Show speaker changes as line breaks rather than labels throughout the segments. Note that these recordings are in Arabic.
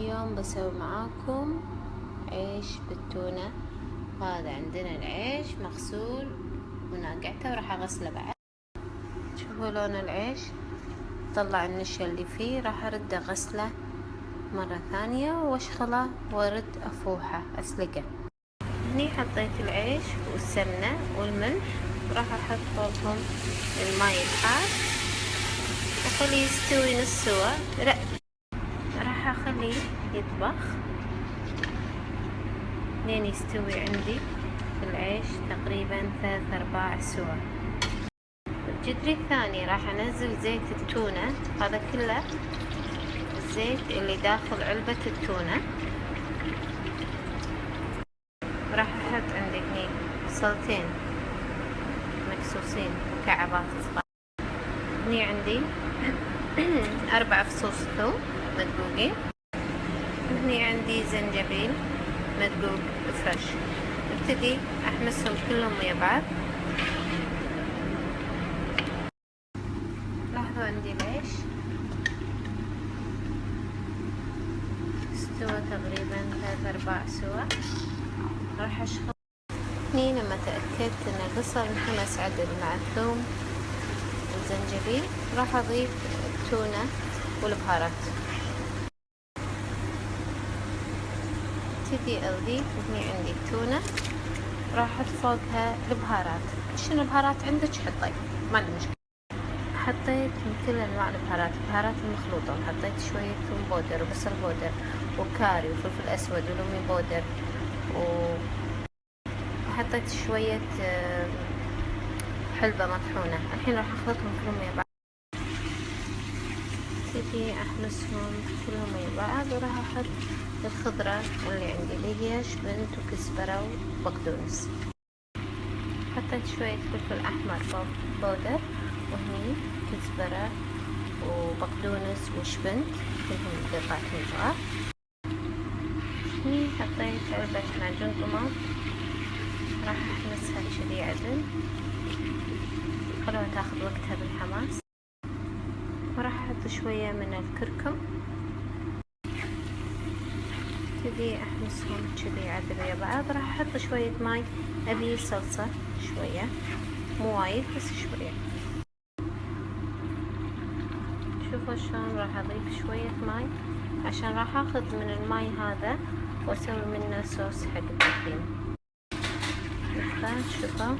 اليوم بسوي معاكم عيش بالتونة. هذا عندنا العيش مغسول وناقعته وراح اغسله بعد. شوفوا لون العيش، طلع النشا اللي فيه، راح ارد اغسله مرة ثانية واشخله وارد افوحه اسلقه. هني حطيت العيش والسمنة والملح، راح احط فوقهم الماي الحار واخليه يستوي نص سوا. لا، راح اخليه يطبخ لين يستوي عندي العيش تقريبا 3/4 سوا. الجدري الثاني راح انزل زيت التونة، هذا كله الزيت اللي داخل علبة التونة. راح احط عندي هني بصلتين مكسوسين مكعبات صغار. هني عندي 4 فصوص ثوم مدقوقين. هني عندي زنجبيل مدقوق فريش. ابتدي احمسهم كلهم ويا بعض. لاحظوا عندي العيش استوى تقريبا 3/4 سوا. راح اشخل هني لما تأكدت ان البصل انحمس عدل مع الثوم والزنجبيل، راح اضيف التونة والبهارات. ابتدي اضيف هني عندي التونة، راح احط فوقها البهارات. شنو البهارات عندك حطي، ما عندي مشكلة. حطيت من كل انواع البهارات، البهارات المخلوطة، وحطيت شوية ثوم بودر وبصل بودر وكاري وفلفل اسود ولومي بودر، وحطيت شوية حلبة مطحونة. الحين راح اخلطهم كلهم ويا بعض. ابتدي احمسهم كلهم ويا بعض، وراح احط الخضرة اللي عندي اللي هي شبنت وكزبرة وبقدونس. حطيت شوية فلفل احمر بودر، وهني كزبرة وبقدونس وشبنت كلهم قطعتين صغار. هني حطيت علبة معجون طماط، راح احمسها كذي عدل، خلوها تاخذ وقتها بالحماس. وراح احط شوية من الكركم، ابتدي احمسهم كذي عدل ويا بعض. راح احط شوية ماي، ابي صلصة شوية مو وايد بس شوية. شوفوا شلون راح اضيف شوية ماي عشان راح اخذ من الماي هذا واسوي منه صوص حق التقديم. شوفوا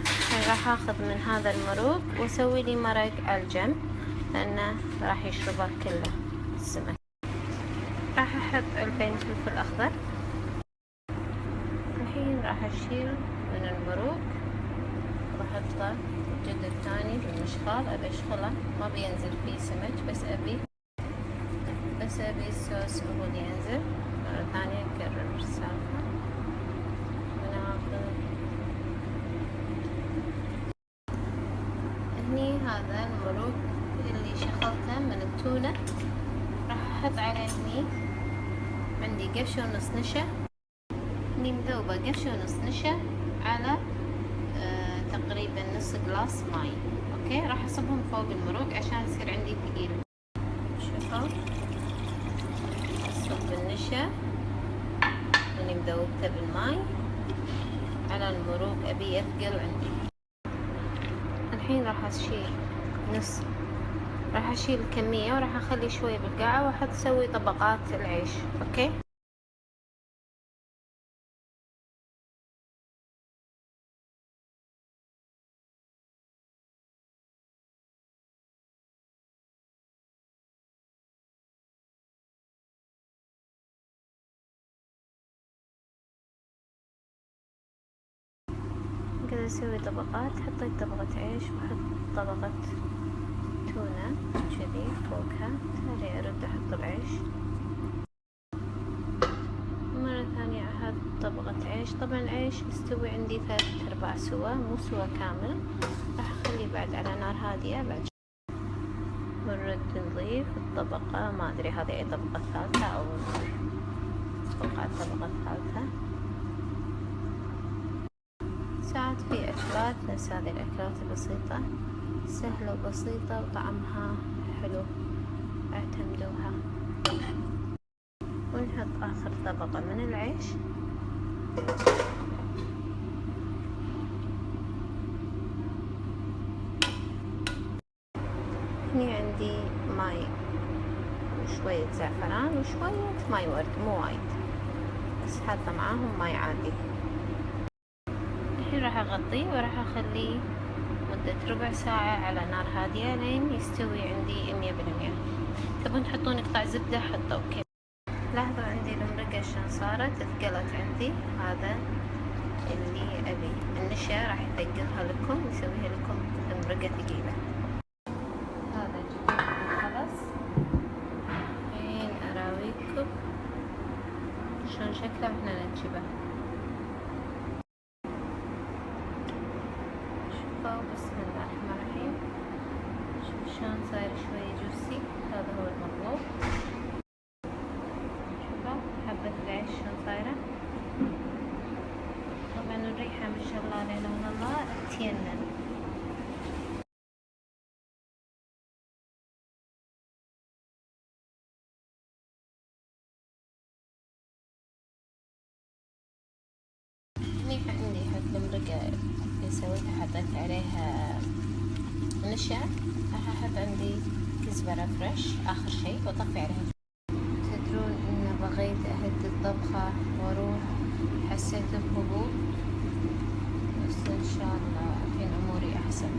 الحين راح اخذ من هذا المرق واسوي لي مرق على الجنب لانه راح يشربه كله السمك. راح احط علبين فلفل اخضر. الحين راح اشيل من المرق واحطه الجد الثاني بالمشخال. ابي اشخله، ما بينزل فيه سمك، بس ابي الصوص هو اللي ينزل. مرة ثانية نكرر السالفة. بناخذ هني هذا المرق اللي شخلته من التونة، راح احط عليه هني عندي قفشة ونص نشا. هني مذوبة قفشة ونص نشا على تقريبا نص جلاس ماي. اوكي، راح اصبهم فوق المرق عشان يصير عندي ثقيل. شوفوا اصب النشا اللي مذوبته بالماي على المرق، ابي يثقل عندي. الحين راح اشيل الكمية وراح اخلي شوي بالقاعة واحط اسوي طبقات العيش. اوكي، كذا اسوي طبقات. حطيت طبقة عيش واحط طبقة تونة كذي فوقها. تالي ارد احط العيش مرة ثانية، احط طبقة عيش. طبعا العيش يستوي عندي 3/4 سوا، مو سوا كامل. راح اخليه بعد على نار هادية. بعد ونرد نضيف الطبقة، ما ادري هذه اي طبقة، ثالثة او اتوقع الطبقة الثالثة. ساعات في أكلات نفس هذه الأكلات البسيطة سهلة وبسيطة وطعمها حلو، اعتمدوها. نحط آخر طبقة من العيش. هني عندي ماي وشوية زعفران وشوية ماي ورد، مو وايد، بس حاطة معاهم ماي عادي. الحين راح أغطيه وراح أخليه مدة ربع ساعة على نار هادية لين يستوي عندي 100%. تبون تحطون قطع زبدة حطوا. اوكي، لاحظوا عندي المرقة شلون صارت، ثقلت عندي. هذا اللي أبي، النشا راح يثقلها لكم، يسويها لكم المرقة ثقيلة. هذا جبناه خلص. الحين أراويكم شلون شكله واحنا نجبه. شوفوا، بسم الله الرحمن الرحيم. شوف شلون صاير شوية جوسي، هذا هو المطلوب. شوفوا حبة العيش شلون صايرة. طبعا الريحة ما شاء الله لا اله الا الله تينن. هني عندي حق المرقة اللي سويتها، حطيت عليها نشا. راح احط عندي كزبرة فريش آخر شي وأطفي عليها. تدرون إن بغيت أهد الطبخة وأروح، حسيت بهبوط، بس إن شاء الله الحين أموري أحسن.